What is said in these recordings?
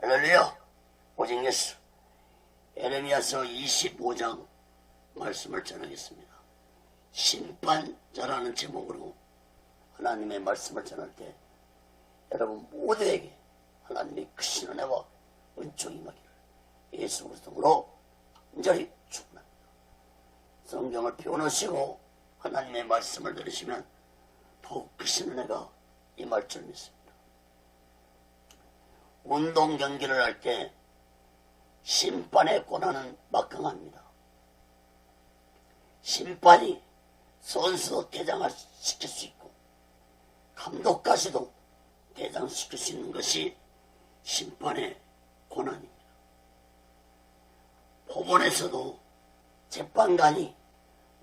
할렐루야. 오직 예수. 에레미야서 25장 말씀을 전하겠습니다. 심판자라는 제목으로 하나님의 말씀을 전할 때 여러분 모두에게 하나님의 크신 은혜와 은총이 임하기를 예수 그리스도로 간절히 축원합니다. 성경을 펴놓으시고 하나님의 말씀을 들으시면 더욱 크신 은혜가 임할 줄 믿습니다. 운동 경기를 할 때 심판의 권한은 막강합니다. 심판이 선수도 퇴장시킬 수 있고 감독까지도 퇴장시킬 수 있는 것이 심판의 권한입니다. 법원에서도 재판관이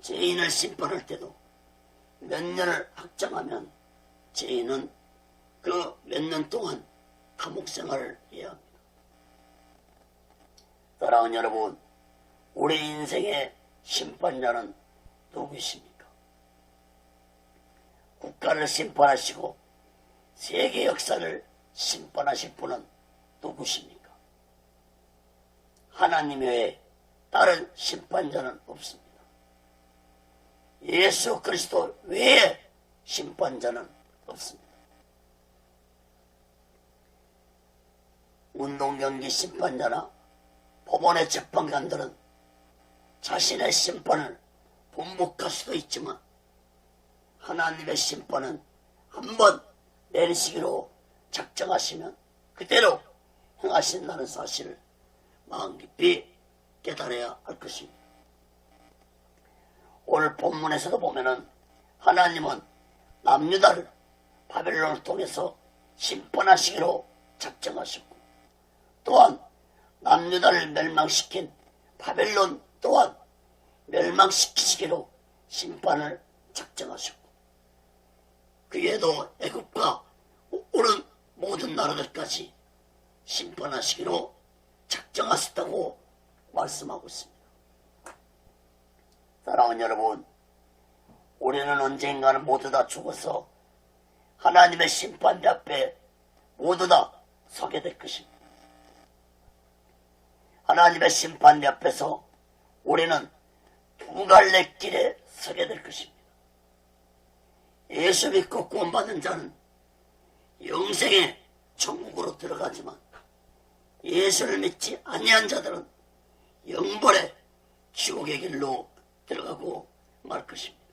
죄인을 심판할 때도 몇 년을 확정하면 죄인은 그 몇 년 동안 감옥 생활을 해야 합니다. 사랑하는 여러분, 우리 인생의 심판자는 누구이십니까? 국가를 심판하시고 세계 역사를 심판하실 분은 누구십니까? 하나님 외에 다른 심판자는 없습니다. 예수 그리스도 외에 심판자는 없습니다. 운동경기 심판자나 법원의 재판관들은 자신의 심판을 번복할 수도 있지만 하나님의 심판은 한번 내리시기로 작정하시면 그대로 행하신다는 사실을 마음 깊이 깨달아야 할 것입니다. 오늘 본문에서도 보면은 하나님은 남유다를 바벨론을 통해서 심판하시기로 작정하셨고 또한 남유다를 멸망시킨 바벨론 또한 멸망시키시기로 심판을 작정하셨고 그 외에도 애굽과 오른 모든 나라들까지 심판하시기로 작정하셨다고 말씀하고 있습니다. 사랑하는 여러분, 우리는 언젠가는 모두 다 죽어서 하나님의 심판대 앞에 모두 다 서게 될 것입니다. 하나님의 심판대 앞에서 우리는 두 갈래 길에 서게 될 것입니다. 예수 믿고 구원받은 자는 영생의 천국으로 들어가지만 예수를 믿지 아니한 자들은 영벌의 지옥의 길로 들어가고 말 것입니다.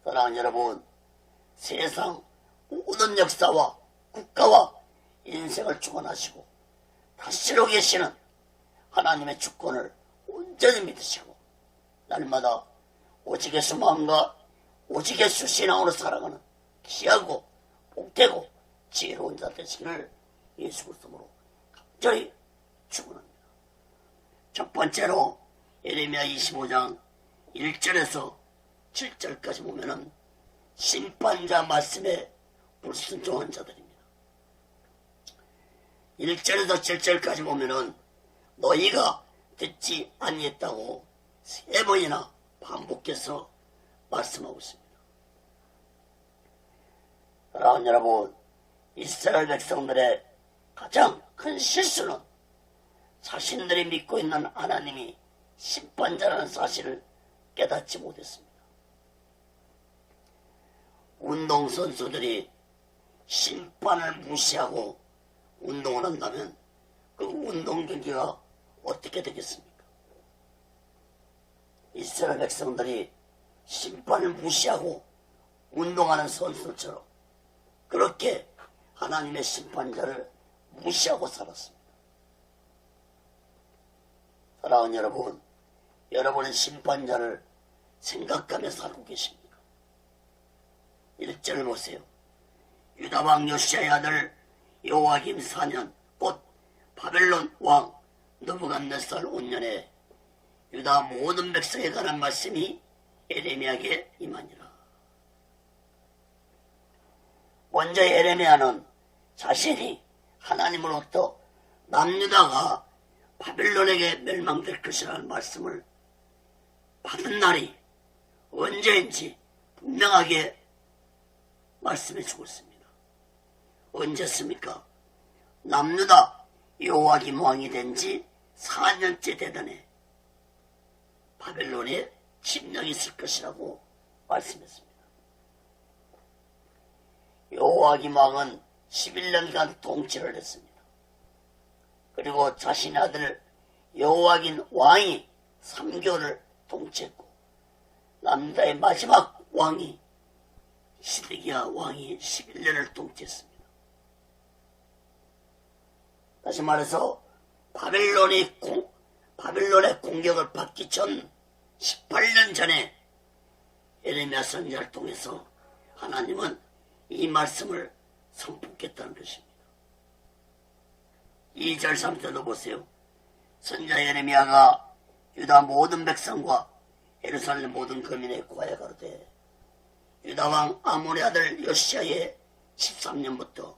사랑하는 여러분, 세상 모든 역사와 국가와 인생을 주관하시고 다스리고 계시는 하나님의 주권을 온전히 믿으시고 날마다 오직 예수 마음과 오직 예수 신앙으로 살아가는 귀하고 복되고 지혜로운 자 되시기를 예수 그리스도로 간절히 축원합니다. 첫 번째로 예레미야 25장 1절에서 7절까지 보면은 심판자 말씀에 불순종한 자들입니다. 1절에서 7절까지 보면은 너희가 듣지 아니했다고 3번이나 반복해서 말씀하고 있습니다. 사랑하는 여러분, 이스라엘 백성들의 가장 큰 실수는 자신들이 믿고 있는 하나님이 심판자라는 사실을 깨닫지 못했습니다. 운동선수들이 심판을 무시하고 운동을 한다면 그 운동 경기가 어떻게 되겠습니까? 이스라엘 백성들이 심판을 무시하고 운동하는 선수처럼 그렇게 하나님의 심판자를 무시하고 살았습니다. 사랑하는 여러분, 여러분은 심판자를 생각하며 살고 계십니까? 1절을 보세요. 유다왕 요시야의 아들 여호야김 4년 곧 바벨론 왕 느부갓네살 5년에 유다 모든 백성에 관한 말씀이 예레미야에게 임하니라. 먼저 예레미야는 자신이 하나님으로부터 남유다가 바벨론에게 멸망될 것이라는 말씀을 받은 날이 언제인지 분명하게 말씀해 주고 있습니다. 언제습니까? 남유다 요아김 왕이 된 지 4년째 되던 해 바벨론에 침략이 있을 것이라고 말씀했습니다. 요아김 왕은 11년간 통치를 했습니다. 그리고 자신의 아들 여호와긴 왕이 3개월을 통치했고 남유다의 마지막 왕이 시드기야 왕이 11년을 통치했습니다. 다시 말해서 바벨론의 공격을 받기 전 18년 전에 예레미야 선지자를 통해서 하나님은 이 말씀을 선포했다는 것입니다. 2절 3절도 보세요. 선지자 예레미야가 유다 모든 백성과 예루살렘 모든 거민에 고하여 가로되 유다 왕 아몬의 아들 요시야의 13년부터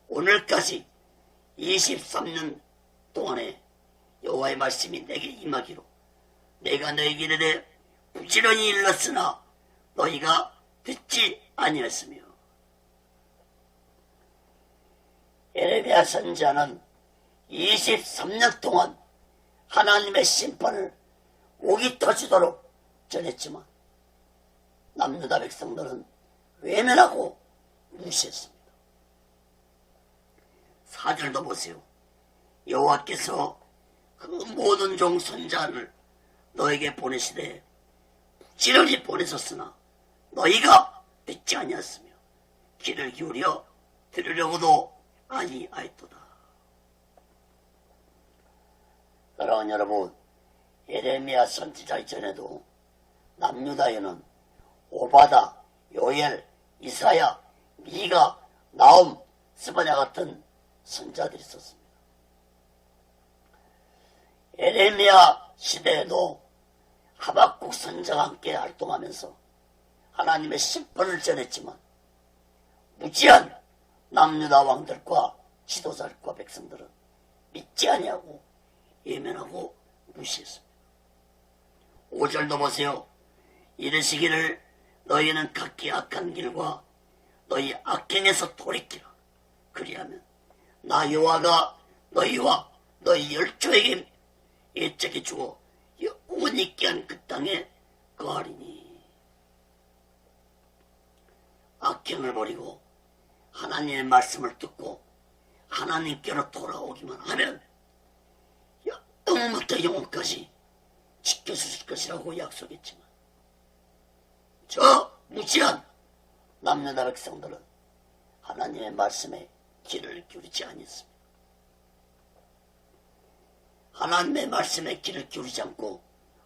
오늘까지 23년 동안에 여호와의 말씀이 내게 임하기로 내가 너에게 이르되 부지런히 일렀으나 너희가 듣지 아니했으며 예레미야 선지자는 23년 동안 하나님의 심판을 목이 터지도록 전했지만 남유다 백성들은 외면하고 무시했습니다. 4절도 보세요. 여호와께서 그 모든 종 선자를 너에게 보내시되 부지런히 보내셨으나 너희가 듣지 아니하였으며 귀를 기울여 들으려고도 아니하였도다. 사랑하는 여러분, 예레미야 선지자 이전에도 남유다에는 오바다, 요엘, 이사야, 미가, 나움, 스바냐 같은 선자들이 있었습니다. 예레미야 시대에도 하박국 선자가 함께 활동하면서 하나님의 심판을 전했지만 무지한 남유다 왕들과 지도자들과 백성들은 믿지 아니하고 예면하고 무시했습니다. 5절도 보세요. 이르시기를 너희는 각기 악한 길과 너희 악행에서 돌이키라. 그리하면 나 여호와가 너희와 너희 열조에게 예적에 주어 영원히 있게 한 그 땅에 거하리니. 악행을 버리고 하나님의 말씀을 듣고 하나님께로 돌아오기만 하면 영원부터 영원까지 지켜주실 것이라고 약속했지만 저 무지한 남유다 백성들은 하나님의 말씀에 귀를 기울이지 아니했습니다. 하나님의 말씀에 귀를 기울이지 않고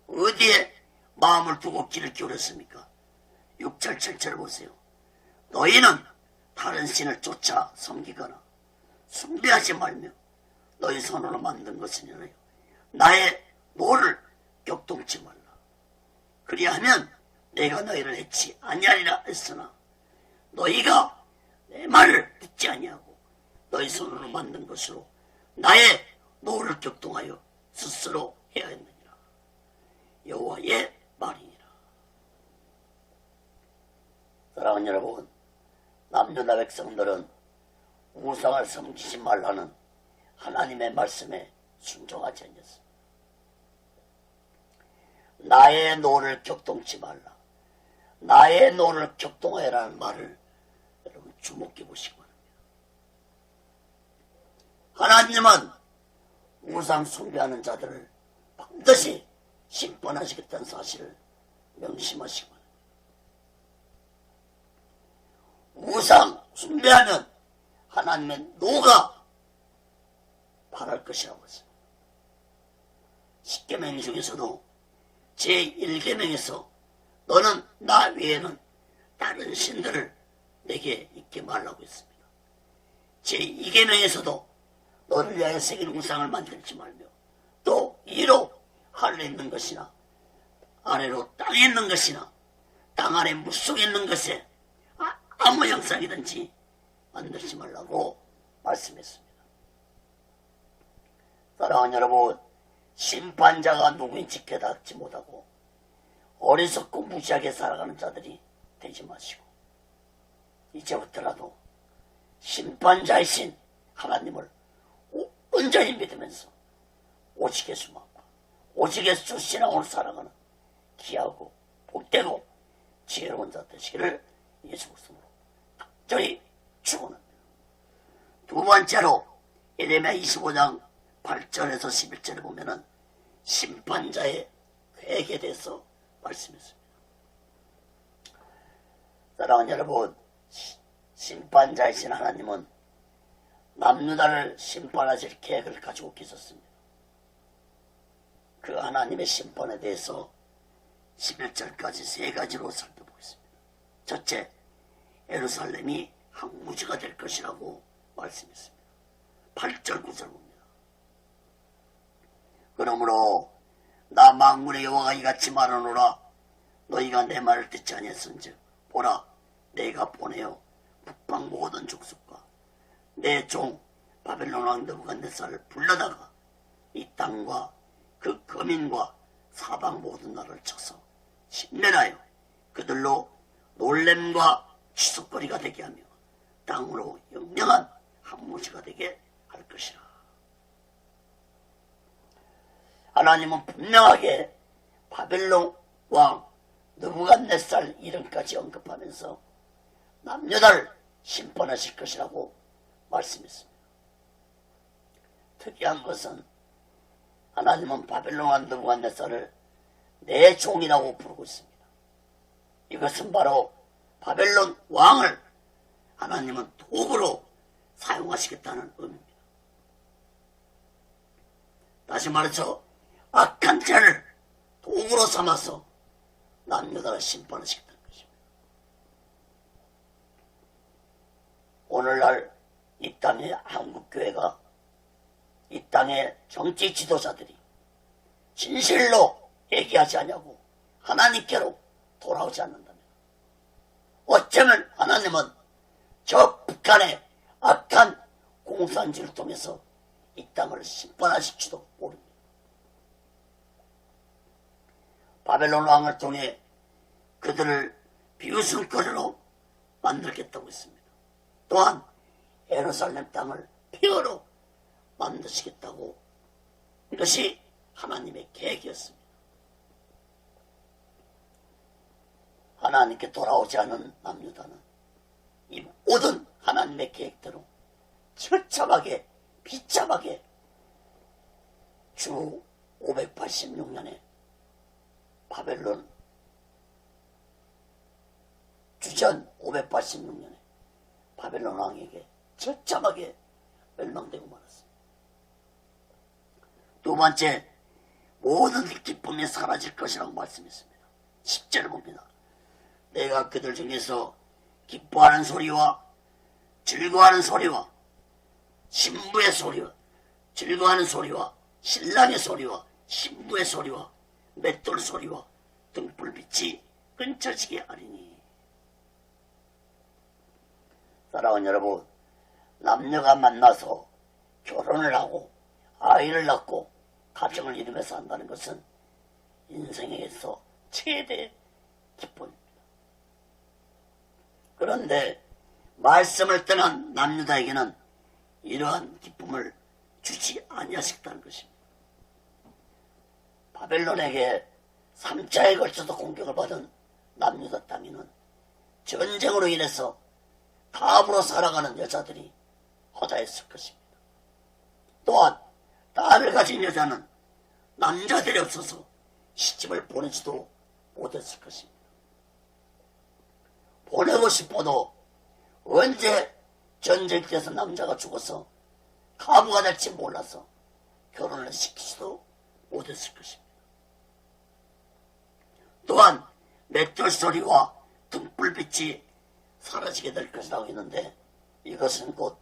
어디에 마음을 두고 귀를 기울였습니까? 6절 7절 보세요. 너희는 다른 신을 쫓아 섬기거나 숭배하지 말며 너희 손으로 만든 것이니라 나의 노를 격동치 말라. 그리하면 내가 너희를 해치 아니하리라 했으나 너희가 내 말을 듣지 아니하고 너희 손으로 만든 것으로 나의 노를 격동하여 스스로 해야 했느니라. 여호와의 말이니라. 사랑하는 여러분, 남유다 백성들은 우상을 섬기지 말라는 하나님의 말씀에 순종하지 않았습니다. 나의 노를 격동치 말라. 나의 노를 격동하여라는 말을 여러분 주목해 보시기 바랍니다. 하나님은 우상 숭배하는 자들을 반드시 심판하시겠다는 사실을 명심하시기 바랍니다. 우상 숭배하면 하나님의 노가 발할 것이라고 했습니다. 10계명 중에서도 제1계명에서 너는 나 외에는 다른 신들을 내게 있게 말라고 했습니다. 제2계명에서도 너를 위하여 새긴 우상을 만들지 말며 또 위로 하늘에 있는 것이나 아래로 땅에 있는 것이나 땅 아래 물속에 있는 것에 아무 형상이든지 만들지 말라고 말씀했습니다. 사랑하는 여러분, 심판자가 누구인지 깨닫지 못하고 어리석고 무지하게 살아가는 자들이 되지 마시고 이제부터라도 심판자이신 하나님을 온전히 믿으면서 오직 예수만 오직 예수 신앙으로 살아가는 귀하고 복되고 지혜로운 자 되시기를 예수 그리스도로 간절히 축원합니다. 두 번째로 예레미야 25장 8절에서 11절에 보면은 심판자의 회개에 대해서 말씀했습니다. 사랑하는 여러분, 심판자이신 하나님은 남유다를 심판하실 계획을 가지고 계셨습니다. 그 하나님의 심판에 대해서 11절까지 세 가지로 살펴보겠습니다. 첫째, 예루살렘이 항무지가 될 것이라고 말씀했습니다. 8절 9절 봅니다. 그러므로 나 만군의 여호와가 이같이 말하노라. 너희가 내 말을 듣지 아니했은즉 보라, 내가 보내어 북방 모든 족속과 내 종 바벨론 왕 느부갓네살을 불러다가 이 땅과 그 거민과 사방 모든 나라를 쳐서 신멸하여 그들로 놀램과 추석거리가 되게 하며 땅으로 영영한 항무지가 되게 할 것이라. 하나님은 분명하게 바벨론 왕 느부갓네살 이름까지 언급하면서 남유다를 심판하실 것이라고 말씀했습니다. 특이한 것은 하나님은 바벨론 왕 느부갓네살을 내 종이라고 부르고 있습니다. 이것은 바로 바벨론 왕을 하나님은 도구로 사용하시겠다는 의미입니다. 다시 말해서 악한 자를 도구로 삼아서 남유다를 심판하시겠다는 것입니다. 오늘날 이 땅의 한국교회가 이 땅의 정치 지도자들이 진실로 얘기하지 않냐고 하나님께로 돌아오지 않는다면 어쩌면 하나님은 저 북한의 악한 공산주의를 통해서 이 땅을 심판하실지도 모릅니다. 바벨론 왕을 통해 그들을 비웃음거리로 만들겠다고 했습니다. 또한 예루살렘 땅을 폐허로 만드시겠다고, 이것이 하나님의 계획이었습니다. 하나님께 돌아오지 않은 남유다는 이 모든 하나님의 계획대로 처참하게 비참하게 주 586년에 바벨론 주전 586년에 바벨론 왕에게 처참하게 멸망되고 말았습니다. 두 번째, 모든 기쁨이 사라질 것이라고 말씀했습니다. 10절을 봅니다. 내가 그들 중에서 기뻐하는 소리와 즐거워하는 소리와 신부의 소리와 즐거워하는 소리와 신랑의 소리와 신부의 소리와 맷돌 소리와 등불빛이 끊쳐지게 하리니. 사랑하는 여러분, 남녀가 만나서 결혼을 하고 아이를 낳고 가정을 이루면서 한다는 것은 인생에서 최대의 기쁨입니다. 그런데 말씀을 떠난 남유다에게는 이러한 기쁨을 주지 아니하시겠다는 것입니다. 바벨론에게 3차에 걸쳐서 공격을 받은 남유다 땅에는 전쟁으로 인해서 가부로 살아가는 여자들이 허다했을 것입니다. 또한 딸을 가진 여자는 남자들이 없어서 시집을 보내지도 못했을 것입니다. 보내고 싶어도 언제 전쟁 때에서 남자가 죽어서 가부가 될지 몰라서 결혼을 시키지도 못했을 것입니다. 또한 맷돌 소리와 등불빛이 사라지게 될 것이라고 했는데, 이것은 곧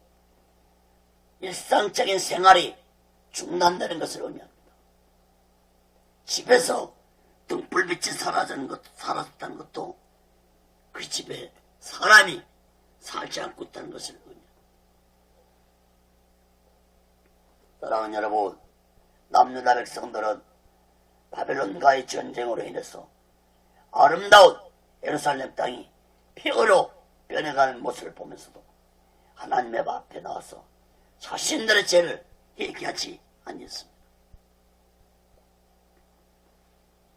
일상적인 생활이 중단되는 것을 의미합니다. 집에서 등불빛이 사라졌다는 것도 그 집에 사람이 살지 않고 있다는 것을 의미합니다. 사랑하는 여러분, 남유다 백성들은 바벨론과의 전쟁으로 인해서 아름다운 예루살렘 땅이 폐허로 변해가는 모습을 보면서도 하나님의 앞에 나와서 자신들의 죄를 얘기하지 아니했습니다.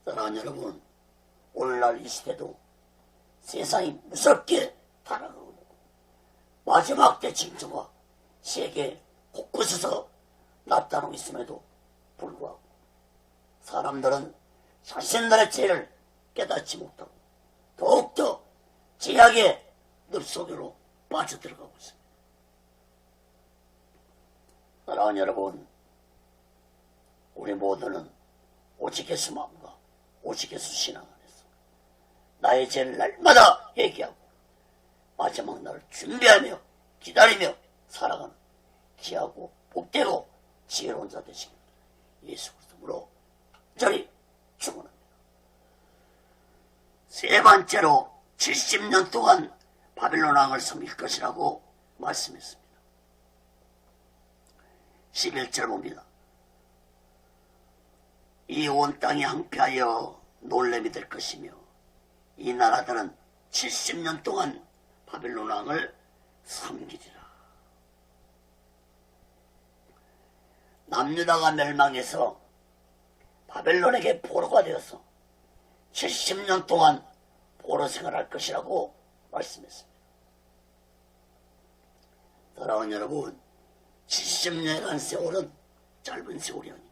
사랑하는 여러분, 오늘날 이 시대도 세상이 무섭게 달아가고 있고 마지막 때 징조가 세계 곳곳에서 나타나고 있음에도 불구하고 사람들은 자신들의 죄를 깨닫지 못하고 더욱더 죄악의 늪속으로 빠져들어가고 있습니다. 사랑하는 여러분, 우리 모두는 오직 예수 마음과 오직 예수 신앙 안에서 나의 죄를 날마다 얘기하고 마지막 날을 준비하며 기다리며 살아가는 귀하고 복되고 지혜로운 자 되시길 예수 그리스도로 저리 축원합니다. 세 번째로 70년 동안 바벨론 왕을 섬길 것이라고 말씀했습니다. 11절 봅니다. 이 온 땅이 항폐하여 놀램이 될 것이며 이 나라들은 70년 동안 바벨론 왕을 섬기리라. 남유다가 멸망해서 바벨론에게 포로가 되어서 70년 동안 포로 생활할 것이라고 말씀했습니다. 사랑하는 여러분, 70년간 세월은 짧은 세월이 아닙니다.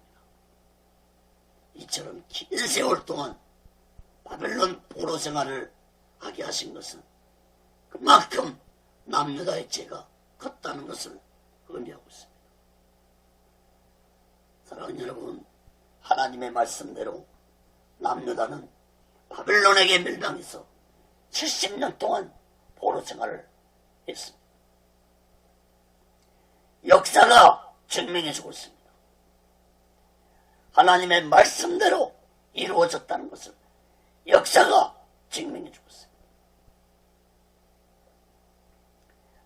이처럼 긴 세월 동안 바벨론 포로 생활을 하게 하신 것은 그만큼 남유다의 죄가 컸다는 것을 의미하고 있습니다. 사랑하는 여러분, 하나님의 말씀대로 남유다는 바벨론에게 멸망해서 70년 동안 포로 생활을 했습니다. 역사가 증명해주고 있습니다. 하나님의 말씀대로 이루어졌다는 것을 역사가 증명해주고 있습니다.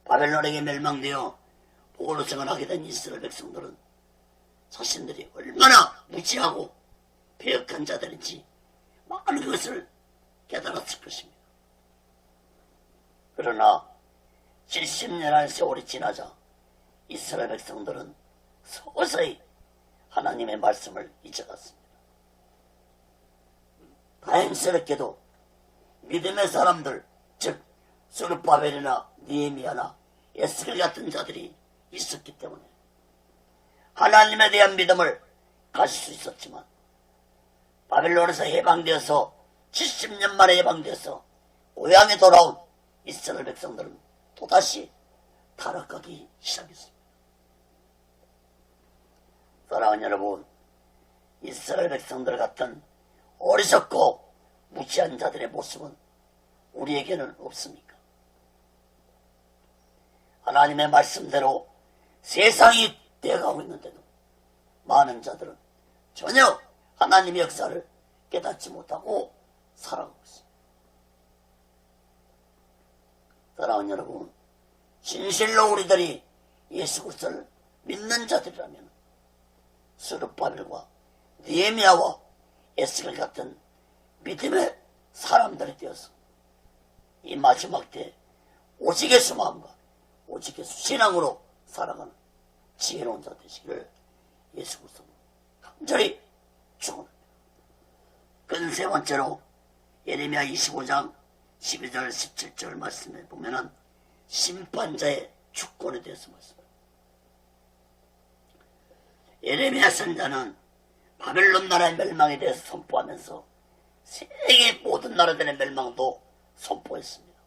바벨론에게 멸망되어 포로 생활하게 된 이스라엘 백성들은 자신들이 얼마나 무지하고 배역한 자들인지 많은 것을 깨달았을 것입니다. 그러나 70년의 세월이 지나자 이스라엘 백성들은 서서히 하나님의 말씀을 잊어갔습니다. 다행스럽게도 믿음의 사람들, 즉 스룹바벨이나 느헤미야나 에스겔 같은 자들이 있었기 때문에 하나님에 대한 믿음을 가질 수 있었지만 바벨론에서 해방되어서 70년 만에 해방되어서 고향에 돌아온 이스라엘 백성들은 또다시 타락하기 시작했습니다. 사랑하는 여러분, 이스라엘 백성들 같은 어리석고 무지한 자들의 모습은 우리에게는 없습니까? 하나님의 말씀대로 세상이 되어가고 있는데도 많은 자들은 전혀 하나님의 역사를 깨닫지 못하고 살아가고 있습니다. 사랑하는 여러분, 진실로 우리들이 예수 그리스도를 믿는 자들이라면 스룹바벨과 느헤미야와 에스겔 같은 믿음의 사람들이 되어서 이 마지막 때 오직 예수 마음과 오직 예수 신앙으로 살아가는 지혜로운 자 되시기를 예수 그리스도로 간절히 축원합니다. 그 세 번째로 예레미야 25장 12절 17절 말씀에 보면은 심판자의 주권에 대해서 말씀합니다. 예레미야 선자는 바벨론 나라의 멸망에 대해서 선포하면서 세계 모든 나라들의 멸망도 선포했습니다.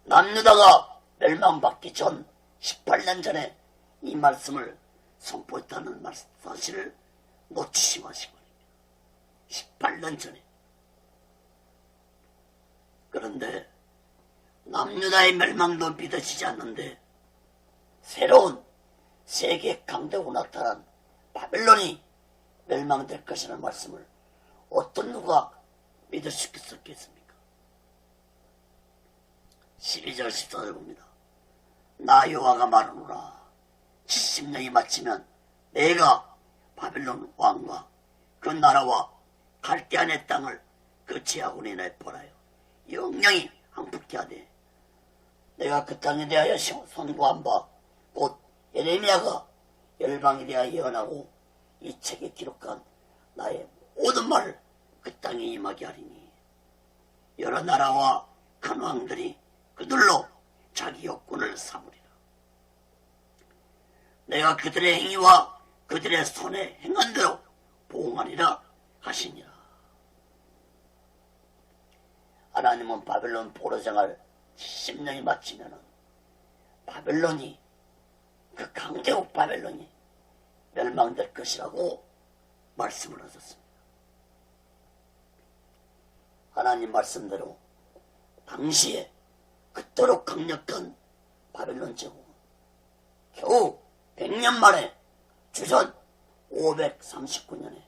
남유다가 멸망받기 전 18년 전에 이 말씀을 선포했다는 사실을 놓치지 마시기 바랍니다. 18년 전에. 그런데 남유다의 멸망도 믿어지지 않는데 새로운 세계 강대국 나타난 바벨론이 멸망될 것이라는 말씀을 어떤 누가 믿을 수 있겠습니까? 12절 14절 봅니다. 나 여호와가 말하노라. 70년이 마치면 내가 바벨론 왕과 그 나라와 갈대아의 땅을 그 죄악으로 인하여 벌하여 영영이 항복케 하되 내가 그 땅에 대하여 선고한 바 곧 예레미야가 열방에 대하여 예언하고 이 책에 기록한 나의 모든 말을 그 땅에 임하게 하리니 여러 나라와 큰 왕들이 그들로 자기 역군을 삼으리라. 내가 그들의 행위와 그들의 손에 행한 대로 보응하리라 하시니라. 하나님은 바벨론 포로생활 10년이 마치면은 바벨론이, 그 강대국 바벨론이 멸망될 것이라고 말씀을 하셨습니다. 하나님 말씀대로 당시에 그토록 강력한 바벨론 제국은 겨우 100년 만에 주전 539년에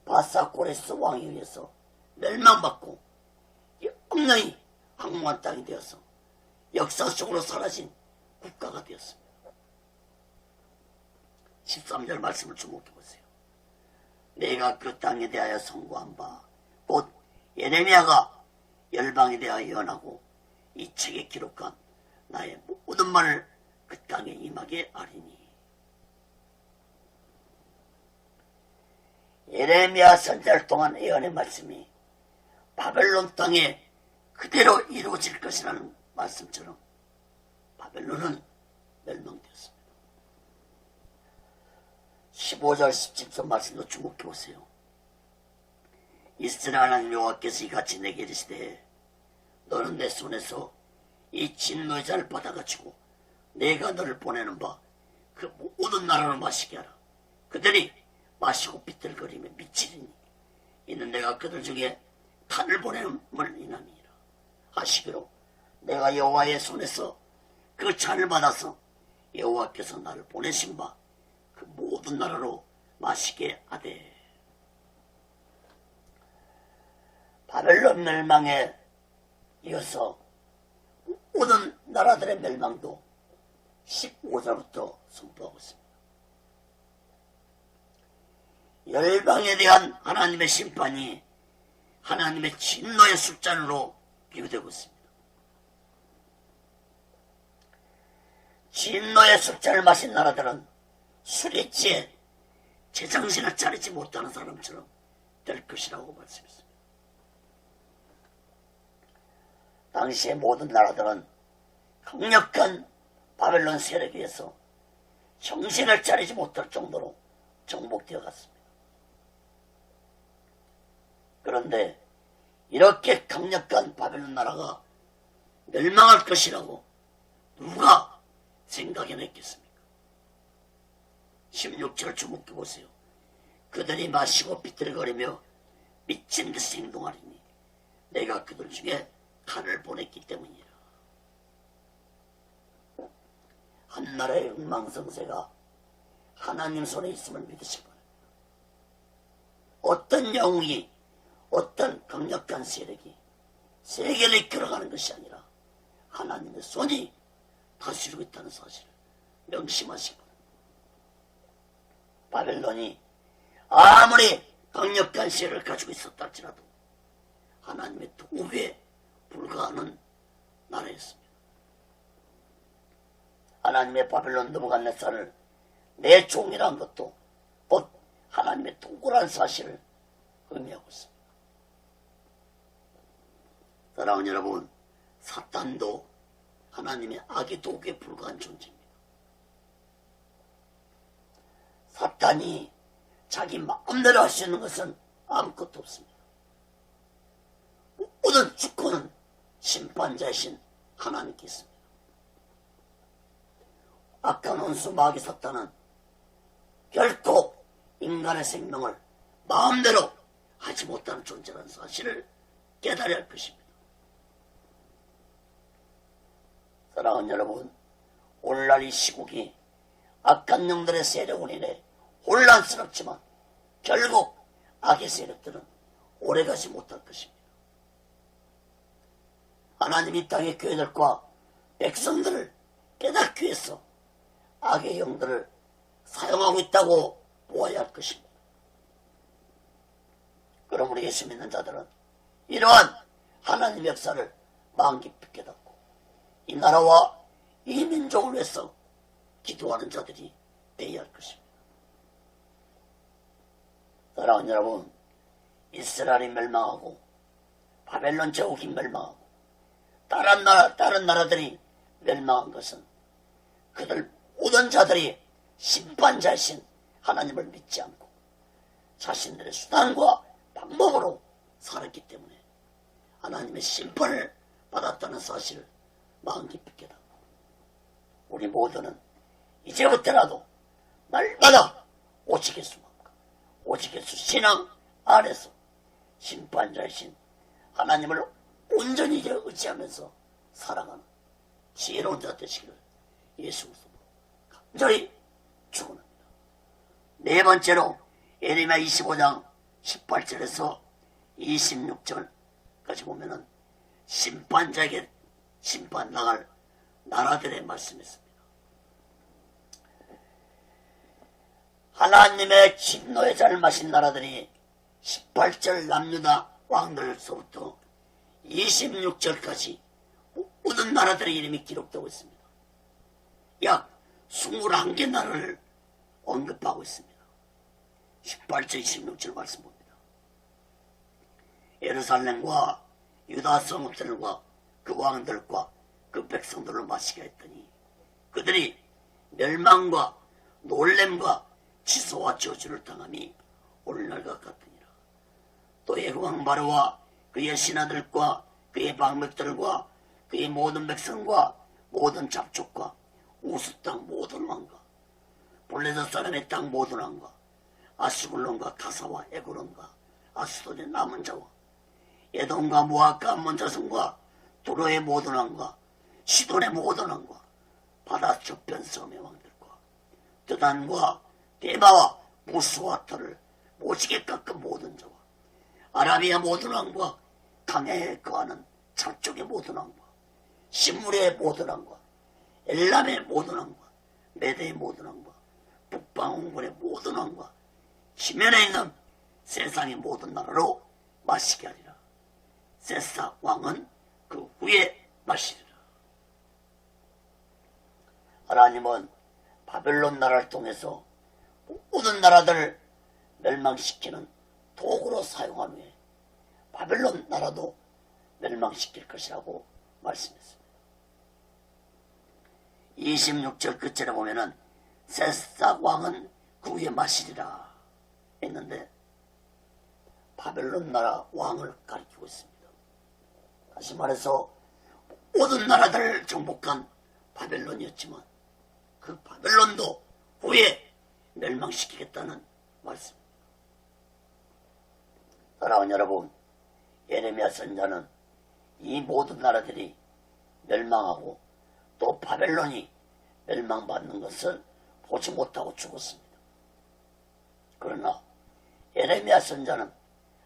바사코레스 왕에 의해서 멸망받고 엉망이 황무한 땅이 되어서 역사 속으로 사라진 국가가 되었습니다. 13절 말씀을 주목해보세요. 내가 그 땅에 대하여 선고한 바 곧 예레미야가 열방에 대하여 예언하고 이 책에 기록한 나의 모든 말을 그 땅에 임하게 하리니. 예레미야 선지자를 통한 예언의 말씀이 바벨론 땅에 그대로 이루어질 것이라는 말씀처럼 바벨론은 멸망되었습니다. 15절 17절 말씀도 주목해보세요. 이스라엘 하나님 여호와께서 이같이 내게 이르시되 너는 내 손에서 이 진노의 잔을 받아가지고 내가 너를 보내는 바 그 모든 나라로 마시게 하라. 그들이 마시고 비틀거리며 미치리니 이는 내가 그들 중에 칼을 보내음을 인함이니라 하시기로 내가 여호와의 손에서 그 잔을 받아서 여호와께서 나를 보내신 바 그 모든 나라로 마시게 하되. 바벨론 멸망에 이어서 모든 나라들의 멸망도 15절부터 선포하고 있습니다. 열방에 대한 하나님의 심판이 하나님의 진노의 술잔으로 비유되고 있습니다. 진노의 술잔을 마신 나라들은 술에 취해 제정신을 차리지 못하는 사람처럼 될 것이라고 말씀했습니다. 당시의 모든 나라들은 강력한 바벨론 세력에 의해서 정신을 차리지 못할 정도로 정복되어 갔습니다. 그런데 이렇게 강력한 바벨론 나라가 멸망할 것이라고 누가 생각해냈겠습니까? 16절 주목해보세요. 그들이 마시고 비틀거리며 미친 듯이 행동하리니 내가 그들 중에 칼을 보냈기 때문이라. 한 나라의 흥망성쇠가 하나님 손에 있음을 믿으시기 바랍니다. 어떤 영웅이, 어떤 강력한 세력이 세계를 이끌어가는 것이 아니라 하나님의 손이 다스리고 있다는 사실을 명심하시기 바랍니다. 바벨론이 아무리 강력한 세력을 가지고 있었다 할지라도 하나님의 도구에 불과하는 나라였습니다. 하나님의 바벨론 느부갓네살을 내 종이라는 것도 곧 하나님의 도구라는 사실을 의미하고 있습니다. 사랑하는 여러분, 사탄도 하나님의 악의 도구에 불과한 존재입니다. 사탄이 자기 마음대로 할 수 있는 것은 아무것도 없습니다. 모든 주권은 심판자이신 하나님께 있습니다. 악한 원수 마귀 사탄은 결코 인간의 생명을 마음대로 하지 못하는 존재라는 사실을 깨달아야 할 것입니다. 사랑하는 여러분, 오늘날 이 시국이 악한 영들의 세력으로 인해 혼란스럽지만 결국 악의 세력들은 오래가지 못할 것입니다. 하나님이 땅의 교회들과 백성들을 깨닫기 위해서 악의 영들을 사용하고 있다고 보아야 할 것입니다. 그러므로 예수 믿는 자들은 이러한 하나님의 역사를 마음 깊이 깨닫고 이 나라와 이 민족을 위해서 기도하는 자들이 대의할 것입니다. 사랑하는 여러분, 이스라엘이 멸망하고 바벨론 제국이 멸망하고 다른 나라들이 멸망한 것은 그들 모든 자들이 심판자이신 하나님을 믿지 않고 자신들의 수단과 방법으로 살았기 때문에 하나님의 심판을 받았다는 사실을 마음 깊이 깨닫고 우리 모두는 이제부터라도 날마다 오직 예수만큼 오직 예수 신앙 안에서 심판자이신 하나님을 온전히 의지하면서 살아가는 지혜로운 자 되시기를 예수 그리스도로 간절히 축원합니다. 네 번째로 예레미야 25장 18절에서 26절까지 보면은 심판자에게 심판 나갈 나라들의 말씀이었습니다. 하나님의 진노에 잘 마신 나라들이 18절 남유다 왕들로부터 26절까지 모든 나라들의 이름이 기록되고 있습니다. 약 21개 나라를 언급하고 있습니다. 18절 26절 말씀 봅니다. 예루살렘과 유다 성읍들과 그 왕들과 그 백성들을 마시게 했더니 그들이 멸망과 놀램과 취소와 저주를 당함이 오늘날과 같으니라. 또 예후왕 바로와 그의 신하들과 그의 방백들과 그의 모든 백성과 모든 잡족과 우스 땅 모든 왕과 블레셋 사람의 땅 모든 왕과 아스글론과 가사와 에그론과 아스돈의 남은 자와 에돔과 모압과 암몬 자손과 두로의 모든 왕과 시돈의 모든 왕과 바다 저편 섬의 왕들과 드단과 데바와 무스와 터를 모시게 깎은 모든 자와 아라비아 모든 왕과 강해에 거하는 잡족의 모든 왕과 시므리의 모든 왕과 엘람의 모든 왕과 메대의 모든 왕과 북방홍군의 모든 왕과 지면에 있는 세상의 모든 나라로 마시게 하리라. 세사 왕은 그 후에 마시리라. 하나님은 바벨론 나라를 통해서 모든 나라들을 멸망시키는 도구로 사용한 후에 바벨론 나라도 멸망시킬 것이라고 말씀했습니다. 26절 끝절에 보면은 세삭 왕은 그 위에 마시리라 했는데 바벨론 나라 왕을 가리키고 있습니다. 다시 말해서 모든 나라들을 정복한 바벨론이었지만 그 바벨론도 후에 멸망시키겠다는 말씀입니다. 사랑하는 여러분, 예레미야 선지자는 이 모든 나라들이 멸망하고 또 바벨론이 멸망받는 것을 보지 못하고 죽었습니다. 그러나 예레미야 선지자는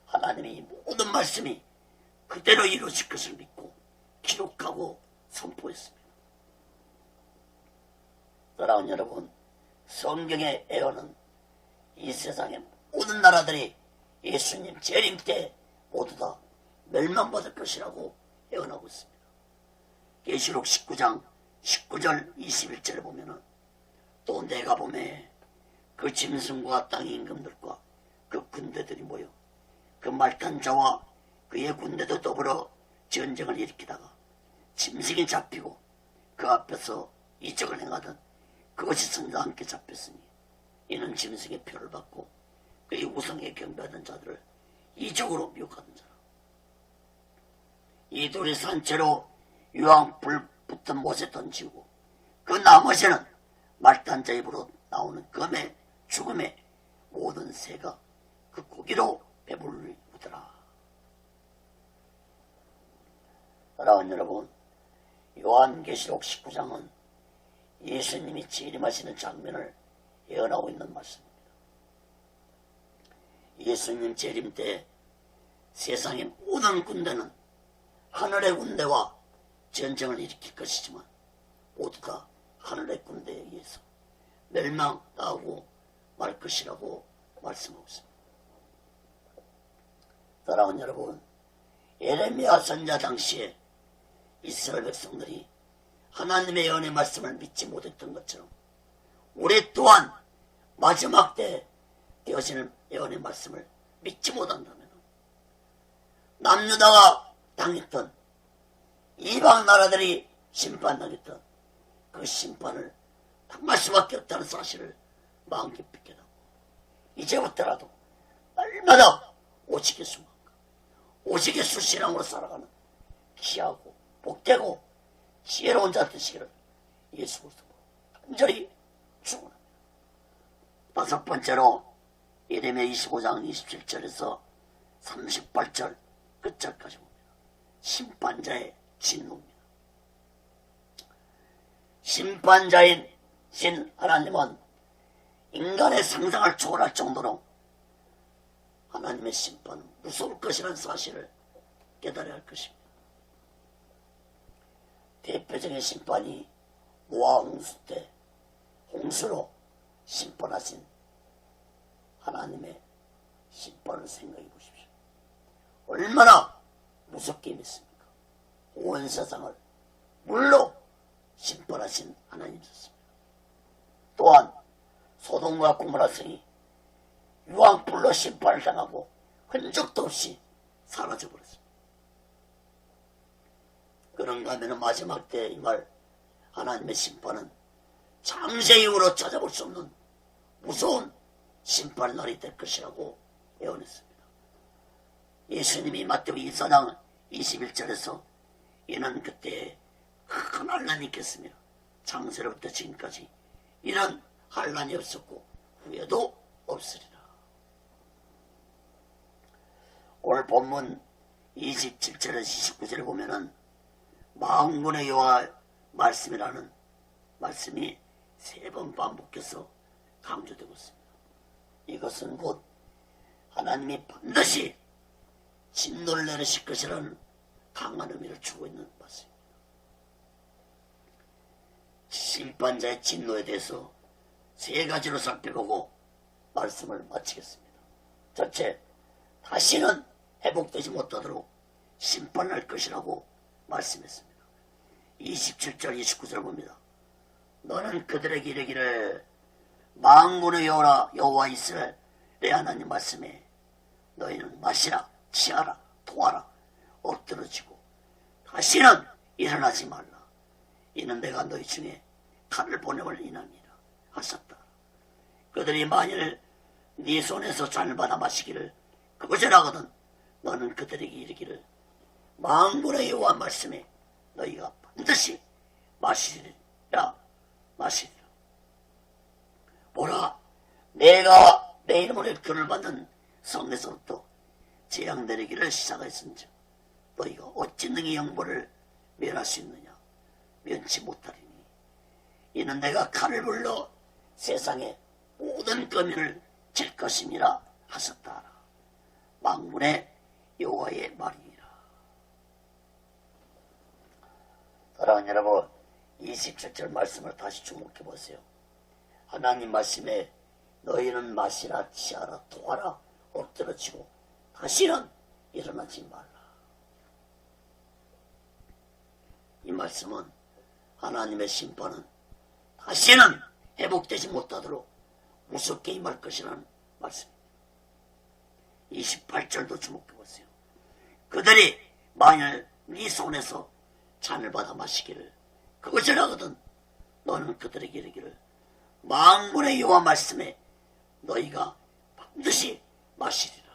하나님의 이 모든 말씀이 그대로 이루어질 것을 믿고 기록하고 선포했습니다. 사랑하는 여러분, 성경의 예언은 이 세상의 모든 나라들이 예수님 재림 때 모두 다 멸망받을 것이라고 예언하고 있습니다. 계시록 19장 19절 21절에 보면은 또 내가 보매 그 짐승과 땅의 임금들과 그 군대들이 모여 그 말탄 자와 그의 군대도 더불어 전쟁을 일으키다가 짐승이 잡히고 그 앞에서 이적을 행하던 그것이 선과 함께 잡혔으니 이는 짐승의 표를 받고 그의 우상에 경배하던 자들을 이적으로 미혹하던 자라. 이 둘이 산채로 유황 불 붙은 못에 던지고 그 나머지는 말탄 자 입으로 나오는 검의 죽음의 모든 새가 그 고기로 배부르더라. 사랑하는 여러분, 요한계시록 19장은 예수님이 재림하시는 장면을 예언하고 있는 말씀입니다. 예수님 재림 때 세상의 모든 군대는 하늘의 군대와 전쟁을 일으킬 것이지만 모두 다 하늘의 군대에 의해서 멸망하고 말 것이라고 말씀하고 있습니다. 사랑하는 여러분, 예레미야 선지자 당시에 이스라엘 백성들이 하나님의 예언의 말씀을 믿지 못했던 것처럼 우리 또한 마지막 때 되어지는 예언의 말씀을 믿지 못한다면 남유다가 당했던 이방 나라들이 심판당했던 그 심판을 당할 수밖에 없다는 사실을 마음 깊이 깨닫고 이제부터라도 날마다 오직 예수만큼 오직 예수 신앙으로 살아가는 귀하고 복되고 지혜로운 자 되시기를 예수 그리스도로 간절히 축원합니다. 다섯 번째로 예레미야 25장 27절에서 38절 끝절까지 봅니다. 심판자의 진노입니다. 심판자인 신 하나님은 인간의 상상을 초월할 정도로 하나님의 심판은 무서울 것이라는 사실을 깨달아야 할 것입니다. 대표적인 심판이 노아 홍수 때 홍수로 심판하신 하나님의 심판을 생각해 보십시오. 얼마나 무섭게 임했습니까? 온 세상을 물로 심판하신 하나님이셨습니다. 또한 소돔과 고모라 성이 유황불로 심판을 당하고 흔적도 없이 사라져버렸습니다. 그런가 하면 마지막 때 이 말 하나님의 심판은 창세 이후로 찾아볼 수 없는 무서운 심판의 날이 될 것이라고 예언했습니다. 예수님이 마태복음 24장 21절에서 이는 그때 큰 환란이 있겠으며 창세로부터 지금까지 이런 환란이 없었고 후에도 없으리라. 오늘 본문 27절에서 29절을 보면은 만군의 여호와 말씀이라는 말씀이 3번 반복해서 강조되고 있습니다. 이것은 곧 하나님이 반드시 진노를 내리실 것이라는 강한 의미를 주고 있는 말씀입니다. 심판자의 진노에 대해서 3가지로 살펴보고 말씀을 마치겠습니다. 첫째, 다시는 회복되지 못하도록 심판할 것이라고 말씀했습니다. 27절 29절 봅니다. 너는 그들에게 이르기를 만군의 여호와 이스라엘의 하나님 말씀에 너희는 마시라 취하라 토하라 엎드러지고 다시는 일어나지 말라. 이는 내가 너희 중에 칼을 보내볼 인함이라 하셨다. 그들이 만일 네 손에서 잔을 받아 마시기를 거절하거든 너는 그들에게 이르기를 만군의 여호와 말씀에 너희가 반드시 마시리라. 보라, 내가 내 이름으로 일컬을 받는 성에서부터 재앙 내리기를 시작하였은즉 너희가 어찌 능히 영벌을 면할 수 있느냐. 면치 못하리니 이는 내가 칼을 불러 세상의 모든 거민을 칠 것임이라 하셨다. 만군의 여호와의 말이니라. 사랑하는 여러분, 27절 말씀을 다시 주목해 보세요. 하나님 말씀에 너희는 마시라 취하라 토하라 엎드러지고 다시는 일어나지 말라. 이 말씀은 하나님의 심판은 다시는 회복되지 못하도록 무섭게 임할 것이라는 말씀입니다. 28절도 주목해 보세요. 그들이 만일 네 손에서 잔을 받아 마시기를 거절하거든 너는 그들에게 이르기를 만군의 여호와 말씀에 너희가 반드시 마시리라.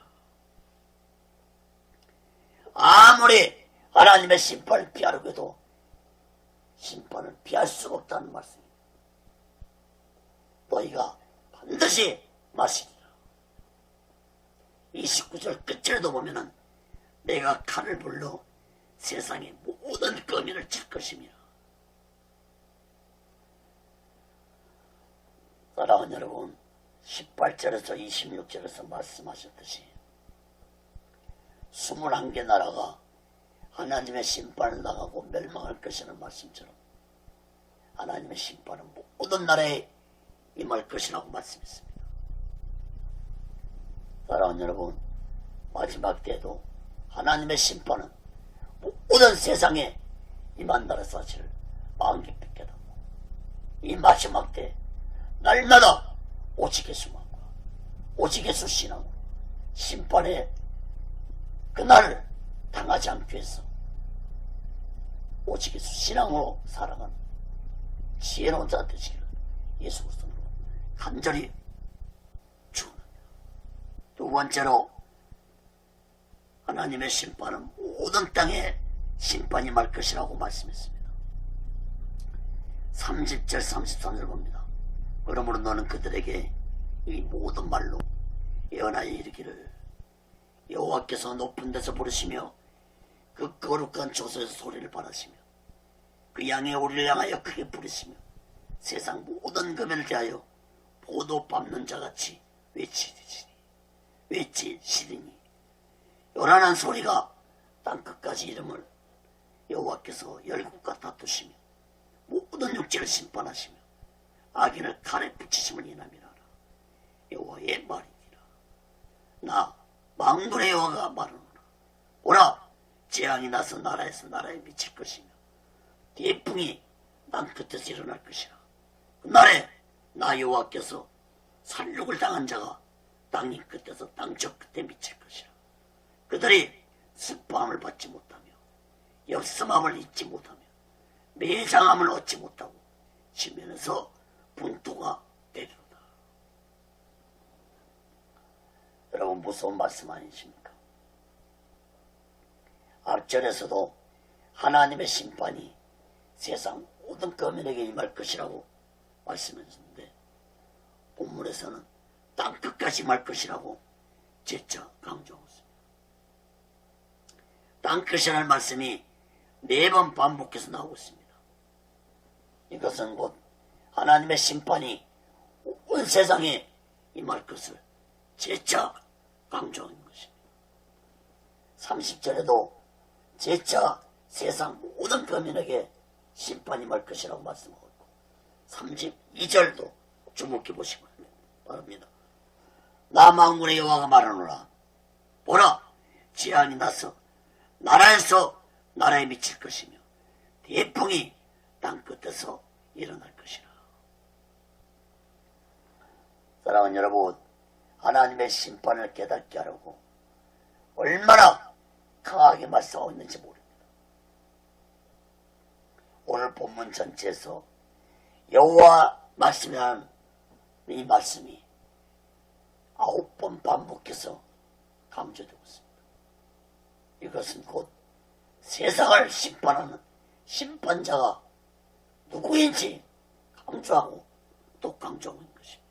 아무리 하나님의 심판을 피하려고 해도 심판을 피할 수가 없다는 말씀입니다. 너희가 반드시 마시리라. 29절 끝에도 보면은 내가 칼을 불러 세상의 모든 거민을 칠 것이며. 사랑하는 여러분, 18절에서 26절에서 말씀하셨듯이 21개 나라가 하나님의 심판을 당하고 멸망할 것이라는 말씀처럼 하나님의 심판은 모든 나라에 임할 것이라고 말씀했습니다. 사랑하는 여러분, 마지막 때에도 하나님의 심판은 모든 세상에 임한다는 사실을 마음 깊이 깨닫고 이 마지막 때 날마다 오직 예수만과 오직 예수 신앙으로 심판의 그날을 당하지 않기 위해서 오직 예수 신앙으로 살아가는 지혜로운 자 되시기를 예수 그리스도로 간절히 축원합니다. 두 번째로 하나님의 심판은 모든 땅에 심판이 임할 것이라고 말씀했습니다. 30절 33절 봅니다. 그러므로 너는 그들에게 이 모든 말로 예언하여 이르기를 여호와께서 높은 데서 부르시며 그 거룩한 조소에서 소리를 발하시며 그 양의 오리를 향하여 크게 부르시며 세상 모든 금연을 대하여 포도 밟는 자같이 외치시리니 요란한 소리가 땅끝까지 이름을 여호와께서 열국과 다투시며 모든 육체를 심판하시며 악인을 칼에 붙이심을 인함이라. 여호와의 말이니라. 나 만군의 여호와가 말하노라. 오라, 재앙이 나서 나라에서 나라에 미칠 것이며 대풍이 땅 끝에서 일어날 것이라. 그날에 나 여호와께서 살육을 당한 자가 땅이 끝에서 땅 저 끝에 미칠 것이라. 그들이 슬퍼함을 받지 못하며 엽섬함을 잊지 못하며 매장함을 얻지 못하고 지면에서 분토가 되리로다. 여러분, 무서운 말씀 아니십니까? 앞절에서도 하나님의 심판이 세상 모든 거민에게 임할 것이라고 말씀하셨는데 본문에서는 땅끝까지 임할 것이라고 재차 강조하고 있습니다. 땅끝이라는 말씀이 4번 반복해서 나오고 있습니다. 이것은 곧 하나님의 심판이 온 세상에 임할 것을 재차 강조하는 것입니다. 30절에도 재차 세상 모든 거민에게 심판이 임할 것이라고 말씀하고 있고 32절도 주목해 보시기 바랍니다. 나 만군의 여호와가 말하노라. 보라, 재앙이 나서 나라에서 나라에 미칠 것이며 대풍이 땅끝에서 일어날 것이라. 사랑하는 여러분, 하나님의 심판을 깨닫게 하려고 얼마나 강하게 말씀하고 있는지 모릅니다. 오늘 본문 전체에서 여호와 말씀이라는 이 말씀이 9번 반복해서 강조되고 있습니다. 이것은 곧 세상을 심판하는 심판자가 누구인지 강조하고 또 강조하고 있는 것입니다.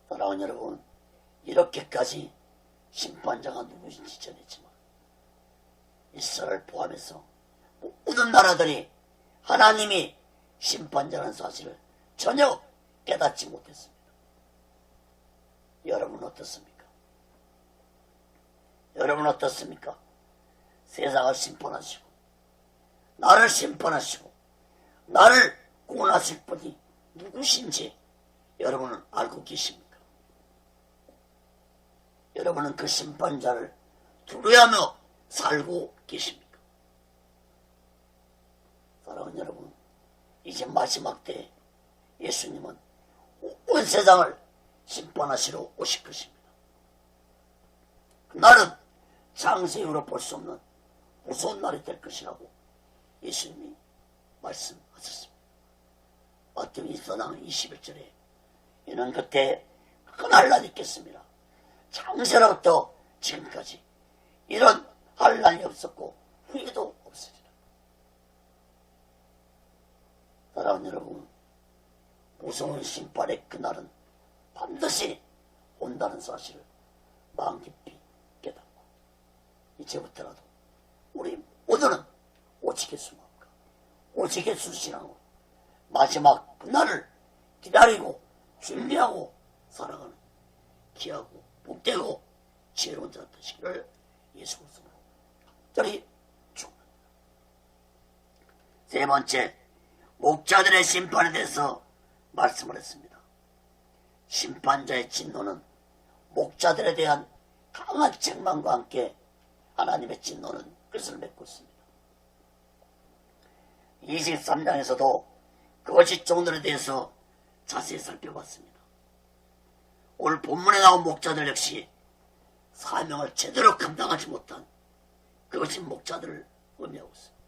사랑하는 여러분, 이렇게까지 심판자가 누구인지 전했지만 이스라엘 포함해서 모든 나라들이 하나님이 심판자라는 사실을 전혀 깨닫지 못했습니다. 여러분 어떻습니까? 여러분 어떻습니까? 세상을 심판하시고 나를 심판하시고 나를 구원하실 분이 누구신지 여러분은 알고 계십니까? 여러분은 그 심판자를 두려워하며 살고 계십니까? 사랑하는 여러분, 이제 마지막 때에 예수님은 온 세상을 심판하시러 오실 것입니다. 그날은 장세 이후로 볼 수 없는 무서운 날이 될 것이라고 예수님이 말씀하셨습니다. 마태복음 24장 21절에 이는 그때 큰 날이 있겠습니다. 장세로부터 지금까지 이런 한란이 없었고 후회도 없으리라. 사랑하는 여러분, 무서운 심판의 그날은 반드시 온다는 사실을 마음 깊이 깨닫고 이제부터라도 우리 모두는 오직 예수만과 오직 예수 신앙으로 마지막 그날을 기다리고 준비하고 살아가는 귀하고 복되고 지혜로운 자 되시기를 예수 그리스도로 간절히 축원합니다. 세 번째, 목자들의 심판에 대해서 말씀을 했습니다. 심판자의 진노는 목자들에 대한 강한 책망과 함께 하나님의 진노는 끝을 맺고 있습니다. 23장에서도 거짓 종들에 대해서 자세히 살펴봤습니다. 오늘 본문에 나온 목자들 역시 사명을 제대로 감당하지 못한 거짓 목자들을 의미하고 있습니다.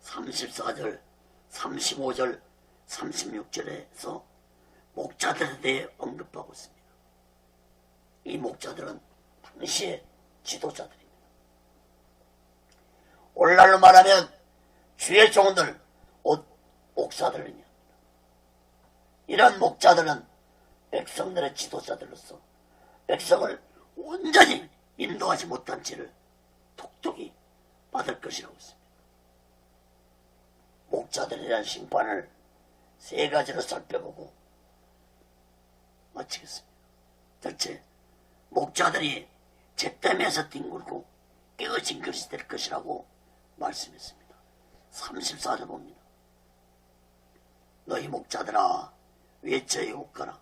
34절, 35절, 36절에서 목자들에 대해 언급하고 있습니다. 이 목자들은 당시의 지도자들입니다. 오늘날로 말하면 주의 종들, 목사들을 의미합니다. 이런 목자들은 백성들의 지도자들로서 백성을 온전히 인도하지 못한 죄를 톡톡히 받을 것이라고 했습니다. 목자들에 대한 심판을 세 가지로 살펴보고 마치겠습니다. 첫째, 목자들이 죄됨에서 뒹굴고 깨어진 것이 될 것이라고 말씀했습니다. 34절 봅니다. 너희 목자들아 외쳐에 옷가라.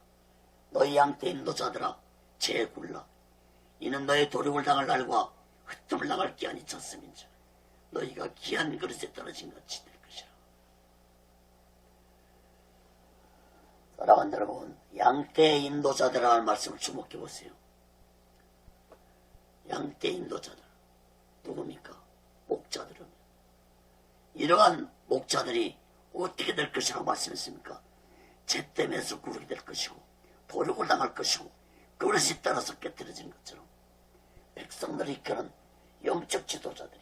너희 양떼 인도자들아 죄에 굴라. 이는 너희 도륙을 당할 날과 흩음을 당할 기한이 찼음인즉 너희가 귀한 그릇에 떨어진 같이 될 것이라. 사랑하는 여러분, 양떼 인도자들이라는 말씀을 주목해 보세요. 양떼 인도자들 누굽니까? 목자들은. 이러한 목자들이 어떻게 될 것이라고 말씀했습니까? 죄됨에서 구르게 될 것이고 도륙을 당할 것이고 그릇에 따라서 깨뜨려진 것처럼 백성들이 이끄는 영적 지도자들이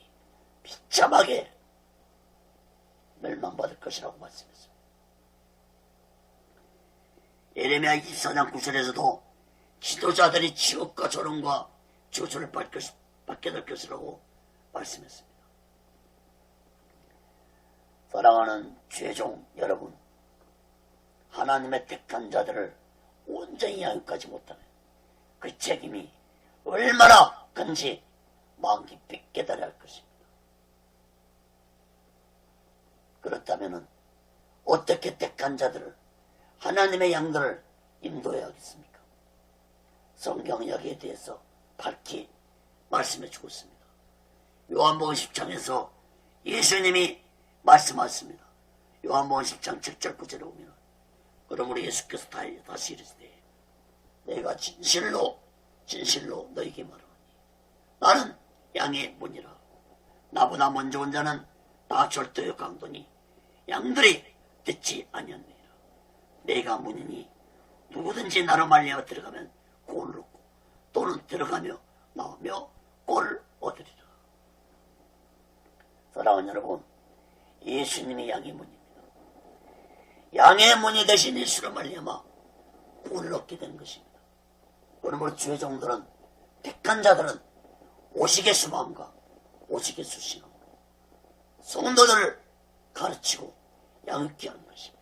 비참하게 멸망받을 것이라고 말씀했습니다. 예레미야 24장 9절에서도 지도자들이 지옥과 조롱과 저주를 받게 될 것이라고 말씀했습니다. 사랑하는 죄종 여러분, 하나님의 택한 자들을 온전히 양육하지 못하면 그 책임이 얼마나 큰지 마음 깊이 깨달아야 할 것입니다. 그렇다면 어떻게 택한 자들을, 하나님의 양들을 인도해야 하겠습니까? 성경은 여기에 대해서 밝히 말씀해 주고 있습니다. 요한복음 10장에서 예수님이 말씀하셨습니다. 요한복음 10장 7절 9절에 보면 그러므로 예수께서 다시 이르시되 내가 진실로 너에게 말하노니 나는 양의 문이라. 나보다 먼저 온 자는 나 절도의 강도니 양들이 듣지 아니하느니라. 내가 문이니 누구든지 나로 말미암아 들어가면 구원을 얻고 또는 들어가며 나오며 꼴을 얻으리라. 사랑하는 여러분, 예수님이 양의 문입니다. 양의 문이 되신 예수로 말미암아 구원을 얻게 된 것입니다. 그러므로 주의 종들은, 택한 자들은 오직의 수마음과 오직의 수신함으로 성도들을 가르치고 양육케 하는 것입니다.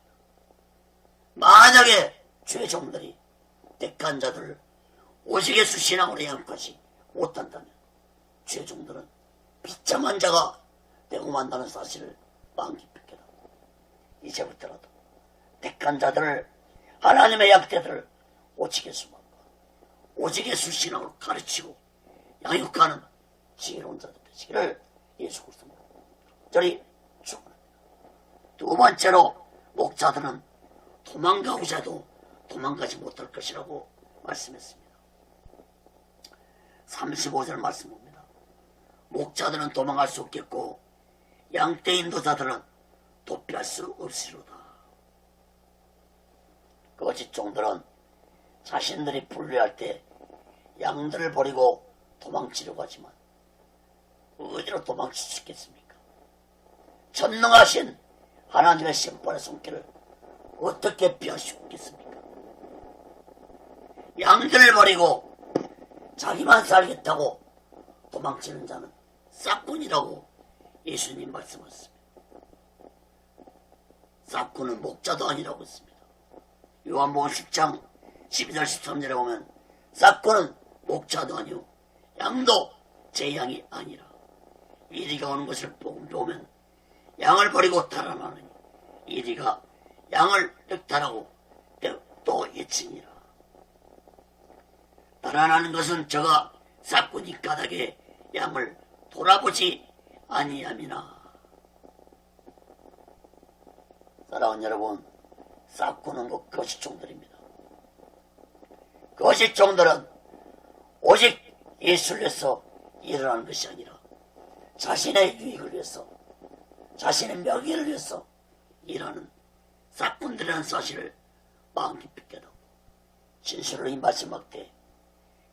만약에 주의 종들이 택한 자들을 오직의 수신함으로 양육하지 못한다면 주의 종들은 비참한 자가 되고 만다는 사실을 마음 깊이 깨닫고 이제부터라도 택한 자들을, 하나님의 양떼들을 오직의 수마음과 오직의 수신함으로 가르치고 양육하는 지혜로운 자들 되시기를 예수 그리스도로 저리 축원합니다. 두 번째로 목자들은 도망가고자 해도 도망가지 못할 것이라고 말씀했습니다. 35절 말씀 봅니다. 목자들은 도망갈 수 없겠고 양떼 인도자들은 도피할 수 없으리로다. 거짓 종들은 자신들이 불리할 때 양들을 버리고 도망치려고 하지만 어디로 도망칠 수 있겠습니까? 전능하신 하나님의 심판의 손길을 어떻게 피할 수 있겠습니까? 양들을 버리고 자기만 살겠다고 도망치는 자는 싹군이라고 예수님 말씀하셨습니다. 싹군은 목자도 아니라고 했습니다. 요한복음 10장 12절 13절에 보면 싹군은 목자도 아니오 양도 제 양이 아니라 이리가 오는 것을 보면 양을 버리고 달아나느니 이리가 양을 늑탈하고 또 예치니라. 달아나는 것은 저가 싹군이 까닭에 양을 돌아보지 아니함이나. 사랑하는 여러분, 싹구는 그 거짓종들입니다. 거짓종들은 오직 예수를 위해서 일어나는 것이 아니라 자신의 유익을 위해서, 자신의 명예를 위해서 일하는 싹군들이라는 사실을 마음 깊이 깨닫고 진실을 임하시막 때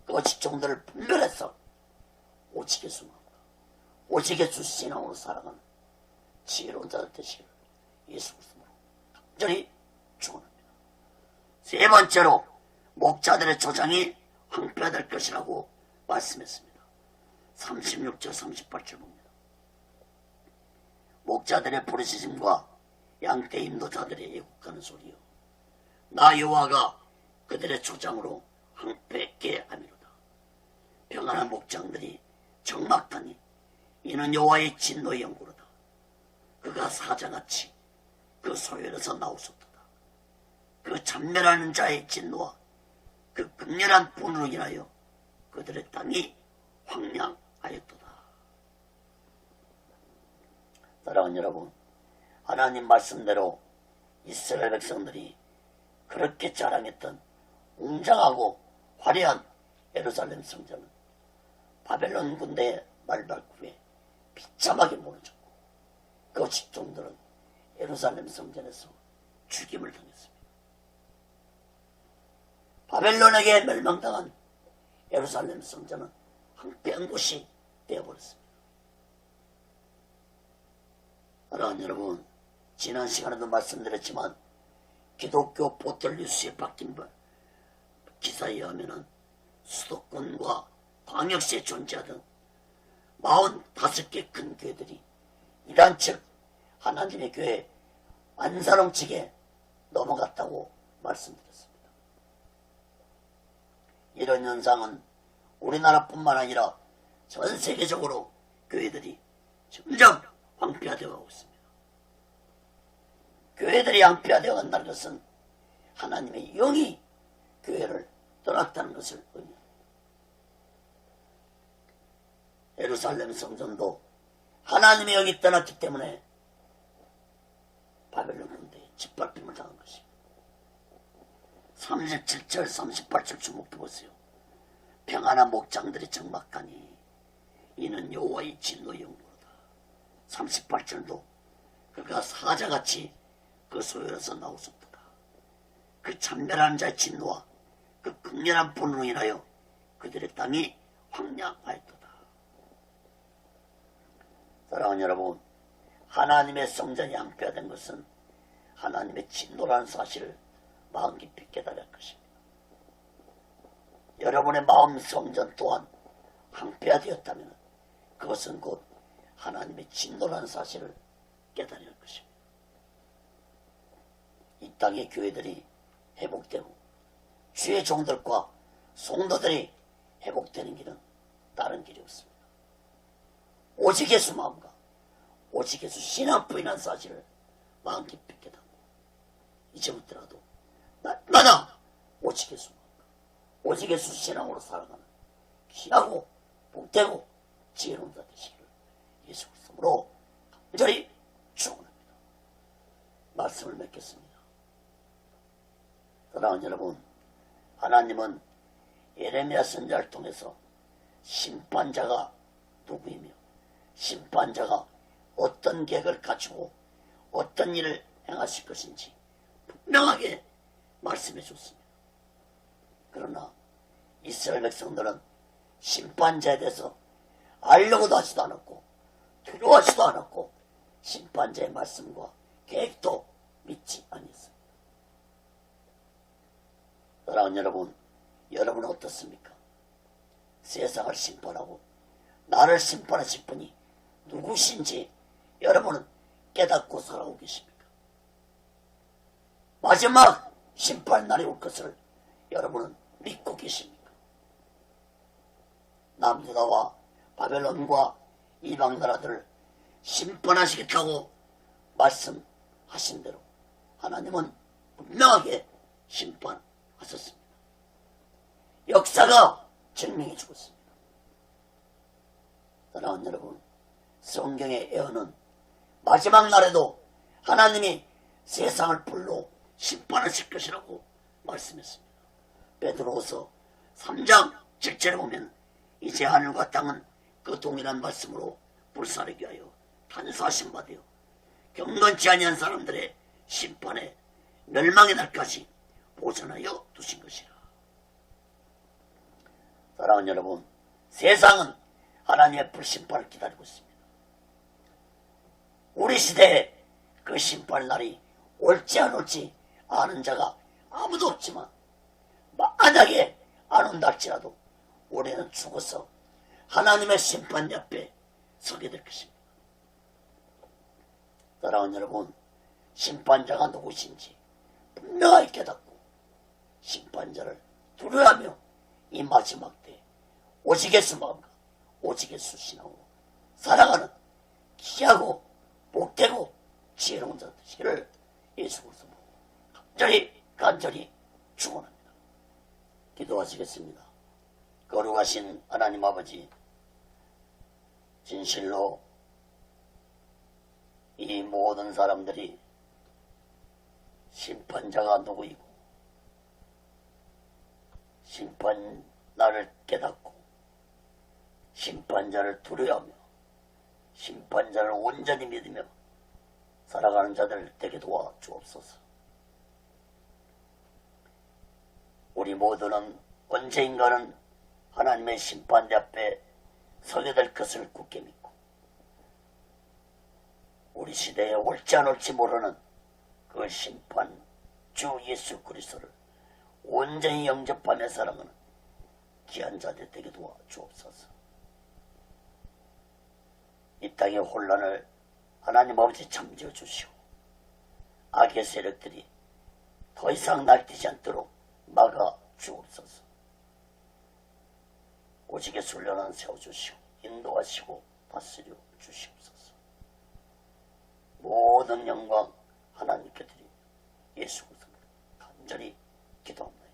거짓종들을 분별해서 오직 예수만, 오직 예수 신앙으로 살아가는 지혜로운 자들 되시기를 예수 그리스도로 간절히 축원합니다. 세 번째로 목자들의 조장이 황폐화될 것이라고 말씀했습니다. 36절 38절 봅니다. 목자들의 부르짖음과 양떼 인도자들의 애국하는 소리요, 나 여호와가 그들의 조장으로 황폐케 하미로다. 평안한 목장들이 적막하니 이는 여호와의 진노의 영구로다. 그가 사자같이 그 소열에서 나오셨도다. 그 잔멸하는 자의 진노와 그 극렬한 분으로 인하여 그들의 땅이 황량하였도다. 사랑하는 여러분, 하나님 말씀대로 이스라엘 백성들이 그렇게 자랑했던 웅장하고 화려한 예루살렘 성전은 바벨론 군대의 말발굽에 비참하게 무너졌고 거짓종들은 예루살렘 성전에서 죽임을 당했습니다. 바벨론에게 멸망당한 예루살렘 성전은 황폐한 곳이 되어버렸습니다. 사랑하는 여러분, 지난 시간에도 말씀드렸지만 기독교 포털뉴스에 박힌 기사에 의하면 수도권과 광역시에 존재하던 45개 큰 교회들이 이란 즉 하나님의 교회 안산홍 측에 넘어갔다고 말씀드렸습니다. 이런 현상은 우리나라뿐만 아니라 전 세계적으로 교회들이 점점 황폐화되어 가고 있습니다. 교회들이 황폐화되어 간다는 것은 하나님의 영이 교회를 떠났다는 것을 의미합니다. 예루살렘 성전도 하나님의 영이 떠났기 때문에 바벨론 군대에 짓밟힘을 당한 것입니다. 37절 38절 주목해 보세요. 평안한 목장들이 적막하니 이는 여호와의 진노의 영구로다. 38절도 그가 사자같이 그 소열에서 나오셨도다. 그 잔멸한 자의 진노와 그 극렬한 분으로 인하여 그들의 땅이 황량하였도다. 사랑하는 여러분, 하나님의 성전이 황폐화된 것은 하나님의 진노라는 사실을 마음 깊이 깨달을 것입니다. 여러분의 마음 성전 또한 황폐화되었다면 그것은 곧 하나님의 진노라는 사실을 깨달을 것입니다. 이 땅의 교회들이 회복되고 주의 종들과 성도들이 회복되는 길은 다른 길이 없습니다. 오직 예수 마음과 오직 예수 신앙뿐이라는 사실을 마음 깊이 깨닫고 이제부터라도 나나 오직 예수 마음과 오직 예수 신앙으로 살아가는 귀하고 복되고 지혜로운 자 되시기를 예수 그리스도로 간절히 축원합니다. 말씀을 맺겠습니다. 사랑하는 여러분, 하나님은 예레미야 선지자를 통해서 심판자가 누구이며 심판자가 어떤 계획을 가지고 어떤 일을 행하실 것인지 분명하게 말씀해 줬습니다. 그러나 이스라엘 백성들은 심판자에 대해서 알려고도 하지도 않았고 두려워하지도 않았고 심판자의 말씀과 계획도 믿지 아니했습니다. 사랑하는 여러분, 여러분은 어떻습니까? 세상을 심판하고 나를 심판하실 분이 누구신지 여러분은 깨닫고 살아오고 계십니까? 마지막 심판 날이 올 것을 여러분은 믿고 계십니까? 남유다와 바벨론과 이방 나라들을 심판하시겠다고 말씀하신 대로 하나님은 분명하게 심판하셨습니다. 역사가 증명해 주고 있습니다. 사랑하는 여러분, 성경의 예언은 마지막 날에도 하나님이 세상을 불로 심판하실 것이라고 말씀했습니다. 베드로후서 3장 7절에 보면 이제 하늘과 땅은 그 동일한 말씀으로 불사르게 하여 탄수하신 바 되어 경건치 아니한 사람들의 심판에 멸망의 날까지 보존하여 두신 것이라. 사랑하는 여러분, 세상은 하나님의 불심판을 기다리고 있습니다. 우리 시대에 그 심판 날이 올지 안 올지 아는 자가 아무도 없지만 만약에 안 온다 할지라도 우리는 죽어서 하나님의 심판 옆에 서게 될 것입니다. 사랑하는 여러분, 심판자가 누구신지 분명하게 깨닫고 심판자를 두려워하며 이 마지막 때 오직 예수 마음과 오직 예수 신앙으로 살아가는 귀하고 복되고 지혜로운 자 되시기를 예수 그리스도 간절히 축원합니다. 기도하시겠습니다. 거룩하신 하나님 아버지, 진실로 이 모든 사람들이 심판자가 누구이고 심판날을 깨닫고 심판자를 두려워하며 심판자를 온전히 믿으며 살아가는 자들 되게 도와 주옵소서. 우리 모두는 언제인가는 하나님의 심판대 앞에 서게 될 것을 굳게 믿고 우리 시대에 올지 안 올지 모르는 그 심판 주 예수 그리스도를 온전히 영접하며 살아가는 귀한 자들 되게 도와 주옵소서. 이 땅의 혼란을 하나님 아버지 잠재워 주시오. 악의 세력들이 더 이상 날뛰지 않도록 막아 주옵소서. 오직의 순련한 세워주시오. 인도하시고 다스려 주시옵소서. 모든 영광 하나님께 드리며 예수 그리스도로 간절히 기도합니다.